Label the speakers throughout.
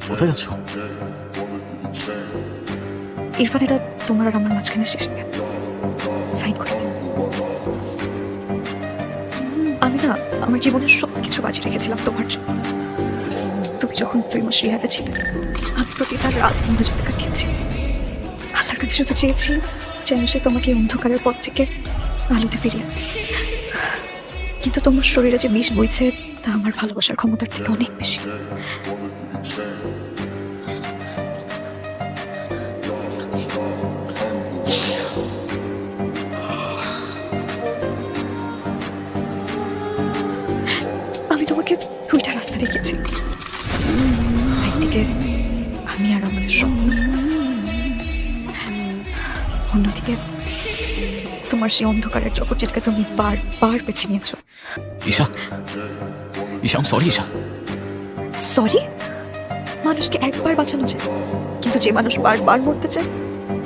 Speaker 1: কোথায় যাচ্ছ?
Speaker 2: ইরফান, এটা তোমার আর আমার মাঝখানে শেষ দিয়ে সাইন করে দাও। আমি না আমার জীবনের সবকিছু বাজি রেখেছিলাম তোমার জন্য। তুমি যখন 2 মাস রিহ্যাবে ছিলে, আমি প্রতিটা রাত মনোজাতে কাটিয়েছি। আল্লাহর কাছে শুধু চেয়েছি যেন সে তোমাকে অন্ধকারের পথ থেকে আলোতে ফিরিয়ে আনে। কিন্তু তোমার শরীরে যে বিষ বইছে তা আমার ভালোবাসার ক্ষমতার থেকে অনেক বেশি। আমি তোমাকে 2টা রাস্তা দেখেছি। একদিকে আমি আর আমাদের স্বপ্ন, অন্যদিকে তোমার সেই অন্ধকারের জগৎ যেটাকে তুমি বারবার বেছে নিয়েছো।
Speaker 1: ঈশা, ঈশা, সরি ঈশা।
Speaker 2: সরি? মানুষকে একবার বাঁচানো যায়, কিন্তু যে মানুষ বারবার মরতে চায়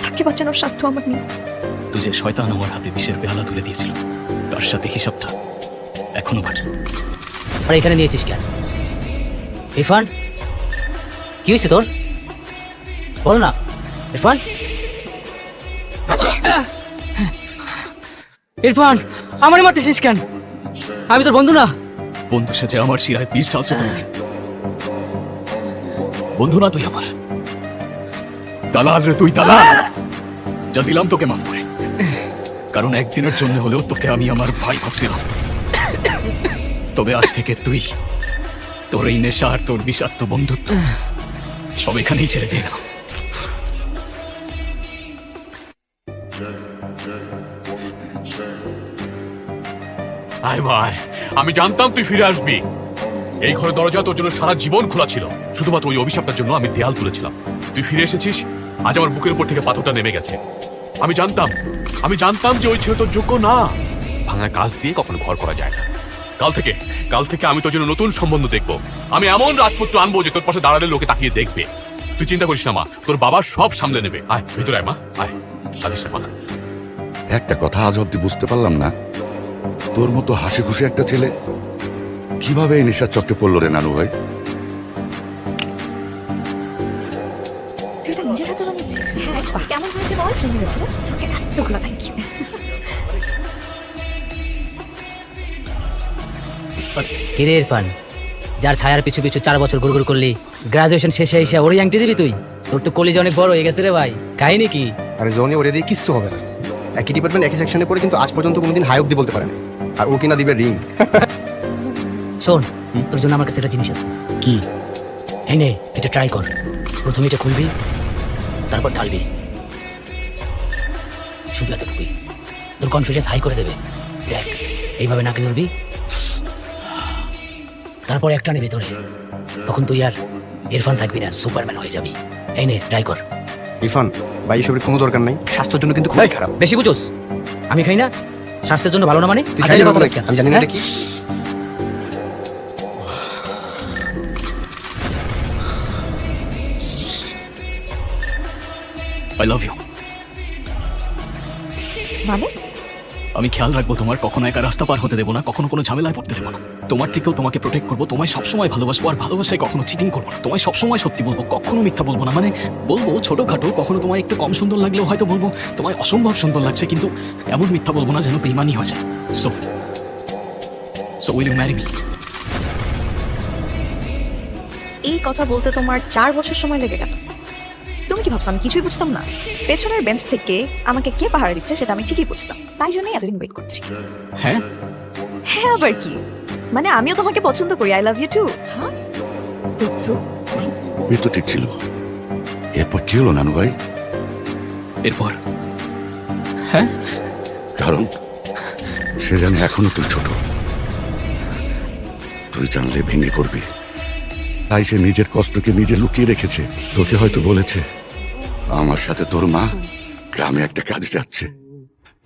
Speaker 2: তাকে বাঁচানোর সাধ্য আমার নেই।
Speaker 1: তুই যে শয়তান আমার হাতে বিষের পেয়ালা তুলে দিয়েছিল, তার সাথে হিসাবটা এখনো বাকি।
Speaker 3: আর এখানে নিয়েছিস কেন? ইরফান, কি হয়েছে তোর? বল না ইরফান। ইরফান, আমারে মারতেছিস কেন? আমি তোর বন্ধু না।
Speaker 1: বন্ধু সেজে আমার শিরায় বিষ ঢালছো তুমি। বন্ধু না তুই আমার, দালাল রে তুই, দালাল। যা দিলাম তোকে মাফ করে, কারণ একদিনের জন্য হলেও তোকে আমি আমার ভাই ভাবছিলাম। তবে আজ থেকে তুই, তোর এই নেশা আর তোর বিষাক্ত বন্ধুত্ব সব এখানেই ছেড়ে দিয়ে গেলাম।
Speaker 4: আয় ভাই, আমি জানতাম তুই ফিরে আসবি। এই ঘরের দরজা তোর জন্য সারা জীবন খোলা ছিল, শুধুমাত্র ওই অভিশাপটার জন্য আমি দেয়াল তুলেছিলাম। তুই ফিরে এসেছিস, আজ আমার বুকের উপর থেকে পাথরটা নেমে গেছে। আমি জানতাম যে ওই ছেলে তোর যোগ্য না। ভাঙা কাজ দিয়ে কখনো ঘর করা যায় না। কাল থেকে আমি তোর জন্য নতুন সম্বন্ধ দেখবো। আমি এমন রাজপুত্র আনবো যে তোর পাশে দাঁড়ালে লোকে তাকিয়ে দেখবে। তুই চিন্তা করিস না মা, তোর বাবা সব সামলে নেবে। আয় ভিতরে আয় মা, আয়। কাঁদিস না মা।
Speaker 5: একটা কথা আজ অব্দি বুঝতে পারলাম না, তোর মতো হাসি খুশি একটা ছেলে কিভাবে এই নেশার চক্রে পড়লো রে নানু ভাই?
Speaker 2: তুই এটা নিজের হাতে বানিয়েছিস? হ্যাঁ। কেমন হয়েছে বল? সুন্দর হয়েছে। তোকে এতগুলো থ্যাংক ইউ।
Speaker 3: কিরে ইরফান, যার ছায়ার পিছু পিছু 4 বছর ঘুরঘুর করলি, গ্রাজুয়েশন শেষে এসে ওরই আংটি দিবি তুই? তোর তো কলেজে অনেক বড় হয়ে গেছে রে ভাই, কাহিনী কি?
Speaker 6: আরে জনি, ওরে দিয়ে কিচ্ছু হবে না। একই ডিপার্টমেন্ট একই সেকশনে পড়ে, কিন্তু আজ পর্যন্ত কোনোদিন হাই অব্দি বলতে পারে না। আর ও কিনা দিবে রিং।
Speaker 3: শোন, তোর জন্য আমার কাছে একটা জিনিস আছে।
Speaker 1: কি?
Speaker 3: এই নে, এটা ট্রাই কর। প্রথমে এটা খুলবি, তারপর ঢালবি। শুধু এতটুকুই, তোর কনফিডেন্স হাই করে দেবে। দেখ, এইভাবে নাকে ধরবি, তারপর একটা নেবে তোরে। তখন তুই আর ইরফান থাকবি না, সুপারম্যান হয়ে যাবি। এই নে, ট্রাই কর।
Speaker 6: ইরফান ভাই, এসবের কোনো দরকার নাই, স্বাস্থ্যের জন্য কিন্তু খুবই খারাপ।
Speaker 3: বেশি বুঝোস? আমি খাই না, স্বাস্থ্যের জন্য ভালো না মানে?
Speaker 6: তুই খাইলে হবে নাকি? আমি জানি না এটা কি।
Speaker 1: I love you.
Speaker 2: মানে
Speaker 1: আমি খেয়াল রাখবো তোমার, কখনো একা রাস্তা পার হতে দেবো না, কখনো কোনো ঝামেলায় পড়তে দেবো না। তোমার থেকেও তোমাকে প্রোটেক্ট করবো, তোমায় সবসময় ভালোবাসবো, আর ভালোবাসায় কখনো চিটিং করবো না। তোমায় সবসময় সত্যি বলবো, কখনো মিথ্যা বলবো না। মানে বলবো ছোটখাটো, কখনো তোমায় একটু কম সুন্দর লাগলেও হয়তো বলবো তোমায় অসম্ভব সুন্দর লাগছে, কিন্তু এমন মিথ্যা বলবো না যেন বেইমানি হয়ে যায়। So will you marry me?
Speaker 2: এই কথা বলতে তোমার 4 বছর সময় লেগে গেল? তুমি কি ভাবছো আমি কিছুই বুঝতাম না? পেছনের বেঞ্চ থেকে আমাকে কে পাহারা দিচ্ছে সেটা আমি ঠিকই বুঝতাম, তাই জন্যই এতদিন ওয়েট করছি।
Speaker 1: হ্যাঁ
Speaker 2: হ্যাঁ, আবার কি? মানে আমিও তোমাকে পছন্দ করি, আই লাভ ইউ টু। হ্যাঁ,
Speaker 5: এ তো ঠিক ছিল। এরপর কি হলো নানু ভাই?
Speaker 1: এরপর হ্যাঁ,
Speaker 5: কারণ সে জানে এখনো তুই ছোট, তুই জানলে ভেঙে পড়বি। তাই সে নিজের কষ্টকে নিজে লুকিয়ে রেখেছে। তোকে হয়তো বলেছে আমার সাথে তোর মা গ্রামে একটা কাজে যাচ্ছে,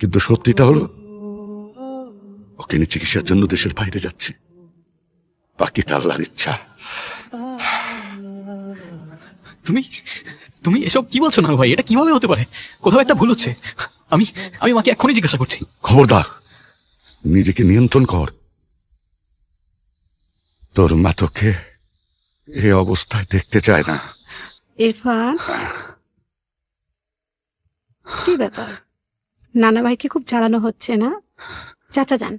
Speaker 5: কিন্তু সত্যিটা হলো ওকে নিয়ে চিকিৎসার জন্য দেশের বাইরে যাচ্ছে। বাকিটা আল্লাহর ইচ্ছা।
Speaker 1: তুমি তুমি এসব কি বলছো না ভাই? এটা কিভাবে হতে পারে? কোথাও একটা ভুল হচ্ছে। আমি আমি মাকে এখনই জিজ্ঞাসা করছি।
Speaker 5: খবরদার, নিজেকে নিয়ন্ত্রণ কর। তোর মা তোকে এই অবস্থায় দেখতে চায় না।
Speaker 7: ইরফান, কি ব্যাপার? নানা ভাইকে খুব জ্বালানো হচ্ছে না? চাচা যান,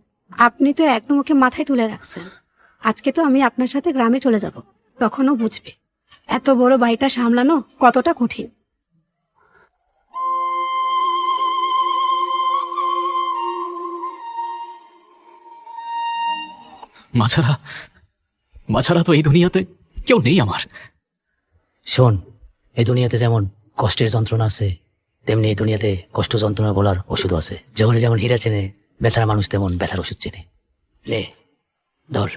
Speaker 7: আপনি তো একদম ওকে মাথায় তুলে রাখছেন। আজকে তো আমি আপনার সাথে গ্রামে চলে যাব, তখনও বুঝবে এত বড় বাড়িটা সামলানো কতটা কঠিন।
Speaker 1: মাছারা মাছারা তো এই দুনিয়াতে কেউ নেই আমার।
Speaker 3: শোন, এই দুনিয়াতে যেমন কষ্টের যন্ত্রণা আছে, তেমনি এই দুনিয়াতে কষ্ট যন্ত্রণা বলার ওষুধও আছে। যখন যেমন হীরা চেনে ব্যথার মানুষ, তেমন ব্যথার ওষুধ চেনে। নে ধর।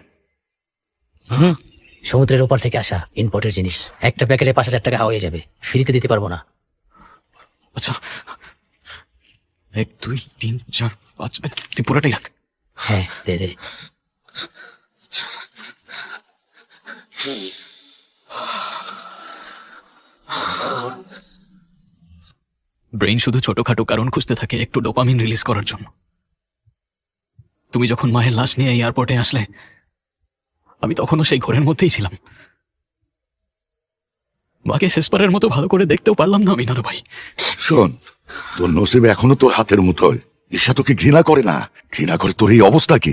Speaker 3: সমুদ্রের ওপার থেকে আসা ইম্পোর্টের জিনিস, একটা প্যাকেটে 5,000 টাকা হয়ে যাবে, ফ্রিতে দিতে পারবো না।
Speaker 1: আচ্ছা, 1 2 3 4 5, তুই পুরোটাই রাখ।
Speaker 3: হ্যাঁ, দে দে।
Speaker 1: ব্রেইন শুধু ছোটখাটো কারণ খুঁজতে থাকে একটু ডোপামিন রিলিজ করার জন্য। তুমি যখন মায়ের লাশ নিয়ে এয়ারপোর্টে আসলে, আমি তখনও সেই ঘোরের মধ্যেই ছিলাম। মাকে শেষবারের মতো ভালো করে দেখতেও পারলাম না আমি, নানু ভাই।
Speaker 5: শোন, তোর নসিবে এখনো তোর হাতের মুঠোয়। ঈশা তোকে ঘৃণা করে না, ঘৃণা করে তোর এই অবস্থাকে।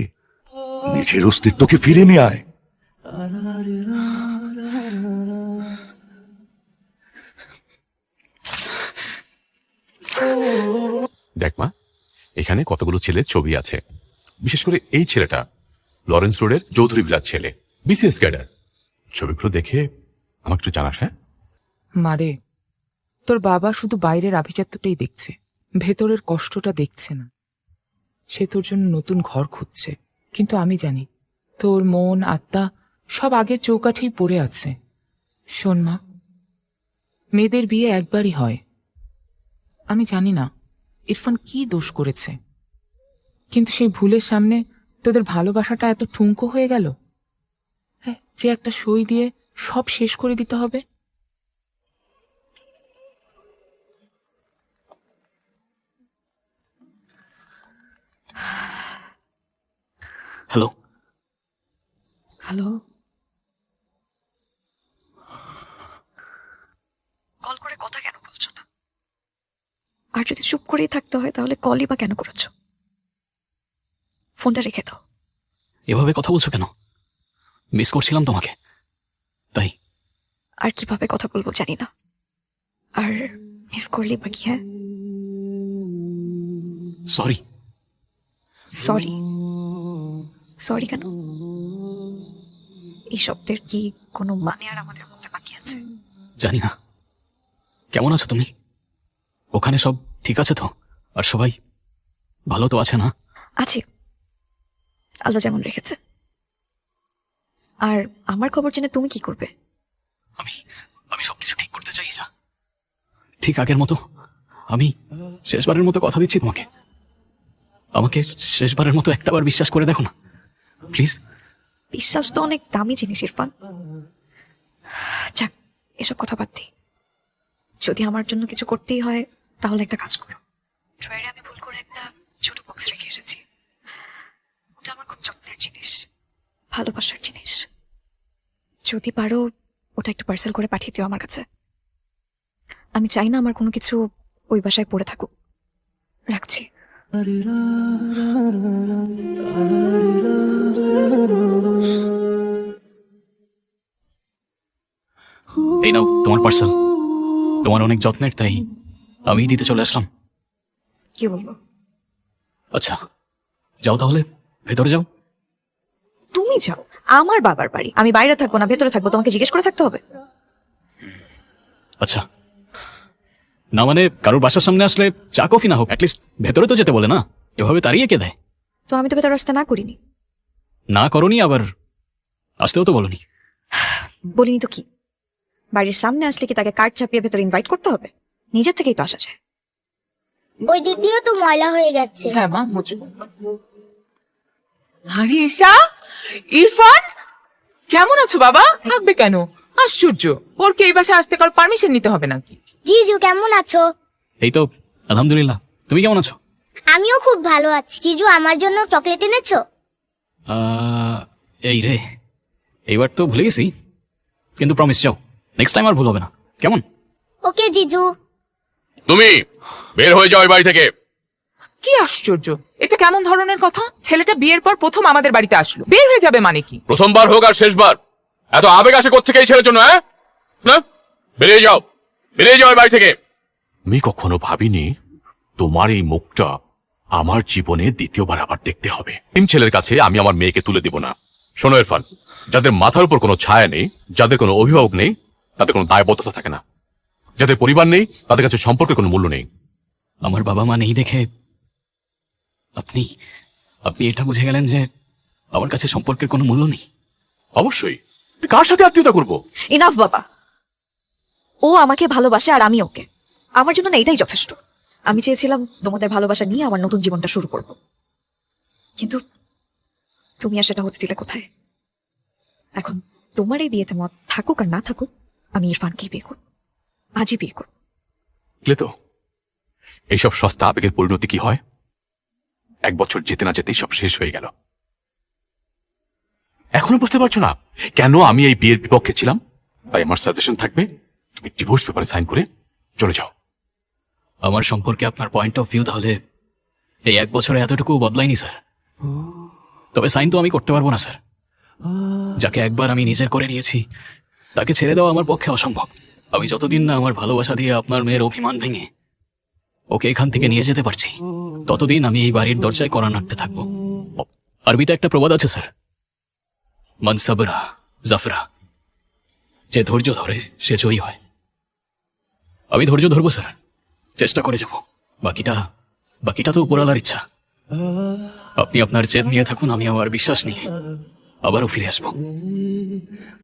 Speaker 5: নিজের অস্তিত্বকে ফিরে নিয়ে আয়।
Speaker 4: দেখ মা, এখানে কতগুলো ছেলের ছবি আছে। বিশেষ করে এই ছেলেটা লরেন্স রোডের চৌধুরী বিলার ছেলে, বিসিএস ক্যাডার। ছবিগুলো দেখে আমাকে একটু জানাস। হ্যাঁ
Speaker 8: মারে, তোর বাবা শুধু বাইরের আভিজাত্যটাই দেখছে, ভেতরের কষ্টটা দেখছে না। সে তোর জন্য নতুন ঘর খুঁজছে, কিন্তু আমি জানি তোর মন আত্মা সব আগের চৌকাঠেই পড়ে আছে। শোন মা, মেয়েদের বিয়ে একবারই হয়। আমি জানি না ইরফান কি দোষ করেছে, কিন্তু সেই ভুলের সামনে তোদের ভালোবাসাটা এত ঠুনকো হয়ে গেল যে একটা সই দিয়ে সব শেষ করে দিতে হবে।
Speaker 1: হ্যালো
Speaker 2: হ্যালো, কল করে কথা কেন বলছো না? আর যদি চুপ করেই থাকতে হয় তাহলে কলই বা কেন করেছো? ফোনটা রেখে দাও।
Speaker 1: এভাবে কথা বলছো কেন? মিস করছিলাম তোমাকে, তাই।
Speaker 2: আর কিভাবে কথা বলবো জানি না। আর মিস করলি বা কি? হ্যাঁ,
Speaker 1: সরি।
Speaker 2: সরি? সরি কেন? এই শব্দের কি কোনো মানে আর আমাদের মধ্যে বাকি আছে?
Speaker 1: জানি না। কেমন আছো তুমি? ওখানে সব ঠিক আছে তো? আর সবাই ভালো তো আছে না?
Speaker 2: আছি, আল্লাহ যেমন রেখেছে। আর আমার খবর জেনে তুমি কি করবে?
Speaker 1: আমি আমি সবকিছু ঠিক করতে চাই যা। ঠিক আগের মতো। আমি শেষবারের মতো কথা দিচ্ছি তোমাকে। আমাকে শেষবারের মতো একটাবার বিশ্বাস করে দেখো না, প্লিজ।
Speaker 2: বিশ্বাস তো অনেক দামি জিনিস ইরফান। যাক, এসব কথা বাদ দিই। যদি আমার জন্য কিছু করতেই হয় তাহলে একটা কাজ করো। ড্রয়ারে আমি ভুল করে একটা ছোট বক্স রেখে এসেছি। ওটা আমার খুব যত্নের জিনিস, ভালোবাসার জিনিস। যদি পারো ওটা একটু পার্সেল করে পাঠিয়ে দিও আমার কাছে। আমি চাই না আমার কোনো কিছু ওই বাসায় পড়ে থাকুক। রাখছি।
Speaker 1: এই নাও তোমার পার্সেল। তোমার অনেক যত্নের, তাই আমি দিতে চলে আসলাম।
Speaker 2: কি বলবো?
Speaker 1: আচ্ছা, যাও তাহলে, ভেতরে যাও।
Speaker 2: তুমি যাও, আমার বাবার বাড়ি। আমি বাইরে থাকবো না ভেতরে থাকবো, তোমাকে জিজ্ঞেস করে থাকতে হবে?
Speaker 1: আচ্ছা, না মানে কারোর বাসার সামনে আসলে চা কফি না হোক, অ্যাটলিস্ট ভেতরে তো যেতে বলে না। এভাবে তাড়িয়ে কে দেয়?
Speaker 2: তো আমি তো ভেতরে আসতে না করিনি।
Speaker 1: না করনি, আবার আসতেও তো বলনি।
Speaker 2: বলিনি তো কি? বাড়ির সামনে আসলে কি তাকে কার্ড চাপিয়ে ভেতরে ইনভাইট করতে হবে? নিজের থেকেই তো আসা যায়।
Speaker 9: ওই দিক দিয়েও তো ময়লা হয়ে যাচ্ছে।
Speaker 8: হ্যাঁ মা, মুচবো। আরে ঈশা, ইরফান, কেমন আছো বাবা? থাকবে কেন? আশ্চর্য, ওর কি এই বাসায় আসতে কার পারমিশন নিতে হবে নাকি?
Speaker 9: জিজু কেমন আছো?
Speaker 1: এই তো আলহামদুলিল্লাহ, তুমি কেমন আছো?
Speaker 9: আমিও খুব ভালো আছি। জিজু আমার জন্য চকলেট এনেছো?
Speaker 1: এই রে, এইবার তো ভুলে গেছি। কিন্তু প্রমিস যাও, নেক্সট টাইম আর ভুল হবে না, কেমন?
Speaker 9: ওকে জিজু।
Speaker 4: তুমি বের হয়ে যাও এই বাড়ি থেকে।
Speaker 8: কি আশ্চর্য, এটা কেমন ধরনের কথা? ছেলেটা বিয়ের পর প্রথম আমাদের বাড়িতে আসলো, বের হয়ে যাবে মানে কি?
Speaker 4: প্রথমবার হোক আর শেষবার, এত আবেগ আসে কোত্থেকে এই ছেলের জন্য? হ্যাঁ, না, বেরিয়ে যাও, বেরিয়ে যাও এই বাড়ি থেকে। আমি কখনো ভাবিনি তোমার এই মুখটা আমার জীবনে দ্বিতীয়বার আবার দেখতে হবে। তিন ছেলের কাছে আমি আমার মেয়েকে তুলে দিব না। শোনো ইরফান, যাদের মাথার উপর কোনো ছায়া নেই, যাদের কোনো অভিভাবক নেই, তাদের কোনো দায়বদ্ধতা থাকে না। যাদের পরিবার নেই, তাদের কাছে সম্পর্কের কোনো মূল্য নেই।
Speaker 1: আমার বাবা মা নেই দেখে আপনি আপনি এটা বুঝে গেলেন যে আমার কাছে সম্পর্কের কোনো মূল্য নেই?
Speaker 4: অবশ্যই। তুই কার সাথে আত্মীয়তা করবো?
Speaker 2: ইনাফ বাবা, ও আমাকে ভালোবাসে আর আমি ওকে। আমার জন্য না এটাই যথেষ্ট। আমি চেয়েছিলাম তোমাদের ভালোবাসা নিয়ে আমার নতুন জীবনটা শুরু করব, কিন্তু তুমি আর সেটা হতে দিলে কোথায়? এখন তোমার এই বিয়েতে মত থাকুক আর না থাকুক, আমি ইরফানকেই বিয়ে করব, আজই বিয়ে করব।
Speaker 4: তো এইসব সস্তা আবেগের পরিণতি কি হয়? 1 বছর যেতে না যেতেই সব শেষ হয়ে গেল। এখনো বুঝতে পারছো না কেন আমি এই বিয়ের বিপক্ষে ছিলাম? তাই আমার সাজেশন থাকবে, তুমি ডিভোর্স পেপারে সাইন করে চলে যাও।
Speaker 1: আমার সম্পর্কে আপনার পয়েন্ট অফ ভিউ তাহলে এই 1 বছরে এতটুকু বদলায়নি স্যার। তবে সাইন তো আমি করতে পারবো না স্যার। যাকে একবার আমি নিজের করে নিয়েছি তাকে ছেড়ে দেওয়া আমার পক্ষে অসম্ভব। আমি যতদিন না আমার ভালোবাসা দিয়ে আপনার মেয়ের অভিমান ভেঙে ওকে এখান থেকে নিয়ে যেতে পারছি, ততদিন আমি এই বাড়ির দরজায় কড়া নাড়তে থাকবো। আরবিতে একটা প্রবাদ আছে স্যার, মান সাবরা জাফরা, যে ধৈর্য ধরে সে জয়ী হয়। আমি ধৈর্য ধরবো স্যার, চেষ্টা করে যাব। বাকিটা তো উপরওয়ালার ইচ্ছা। আপনি আপনার জেদ নিয়ে থাকুন, আমি আমার বিশ্বাস নিয়ে আবারও ফিরে আসবো।